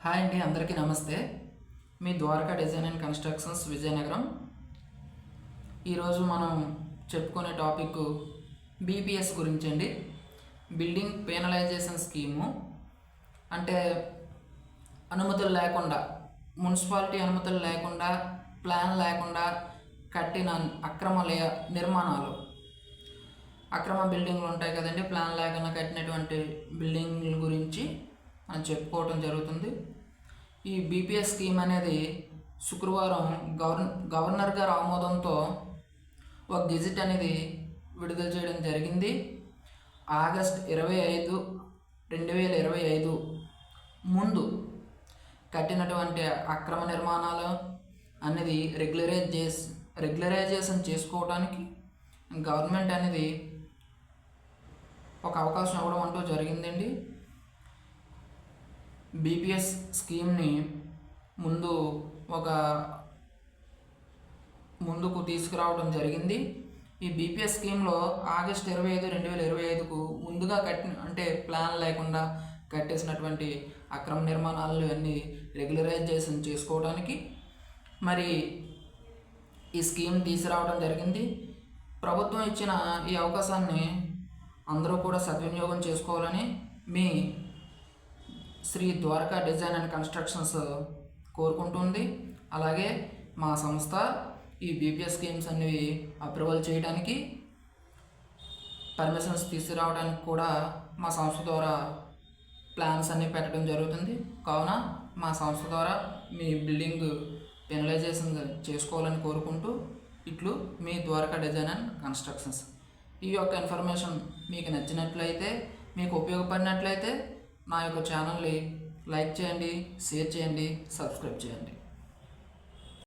Hi అండి, అందరికీ నమస్తే. మీ Dwaraka design and constructions Vizianagaram. ఈరోజు మనం చెప్పుకునే టాపిక్ బీపీఎస్ గురించి అండి. Building penalization scheme. అంటే అనుమతులు లేకుండా, మున్సిపాలిటీ అనుమతులు లేకుండా, ప్లాన్ లేకుండా కట్టిన అక్రమ నిర్మాణాలు, అక్రమ బిల్డింగ్లు ఉంటాయి కదండి. ప్లాన్ లేకుండా కట్టినటువంటి బిల్డింగ్ల గురించి మనం చెప్పుకోవటం జరుగుతుంది. ఈ బీపీఎస్ స్కీమ్ అనేది శుక్రవారం గవర్నర్ గారి ఆమోదంతో ఒక గెజిట్ అనేది విడుదల చేయడం జరిగింది. ఆగస్ట్ 25, 2025 ముందు కట్టినటువంటి అక్రమ నిర్మాణాలు అనేది రెగ్యులరైజేషన్ చేసుకోవడానికి గవర్నమెంట్ అనేది ఒక అవకాశం ఇవ్వడం అంటూ జరిగిందండి. బీపీఎస్ స్కీమ్ని ముందుకు తీసుకురావడం జరిగింది. ఈ బీపీఎస్ స్కీమ్లో ఆగస్ట్ 25, 2025కు ముందుగా అంటే ప్లాన్ లేకుండా కట్టేసినటువంటి అక్రమ నిర్మాణాలు అన్నీ రెగ్యులరైజేషన్ చేసుకోవడానికి మరి ఈ స్కీమ్ తీసుకురావడం జరిగింది. ప్రభుత్వం ఇచ్చిన ఈ అవకాశాన్ని అందరూ కూడా సద్వినియోగం చేసుకోవాలని మీ Sri Dwaraka design and constructions కోరుకుంటుంది. అలాగే మా సంస్థ ఈ బీపీఎస్ స్కీమ్స్ అనేవి అప్రూవల్ చేయడానికి, పర్మిషన్స్ తీసుకురావడానికి కూడా మా సంస్థ ద్వారా ప్లాన్స్ అన్నీ పెట్టడం జరుగుతుంది. కావున మా సంస్థ ద్వారా మీ బిల్డింగ్ పెనలైజేషన్ చేసుకోవాలని కోరుకుంటూ ఇట్లు మీ ద్వారకా డిజైన్ అండ్ కన్స్ట్రక్షన్స్. ఈ యొక్క ఇన్ఫర్మేషన్ మీకు నచ్చినట్లయితే, మీకు ఉపయోగపడినట్లయితే నా యొక్క ఛానల్ని లైక్ చేయండి, షేర్ చేయండి, సబ్స్క్రైబ్ చేయండి.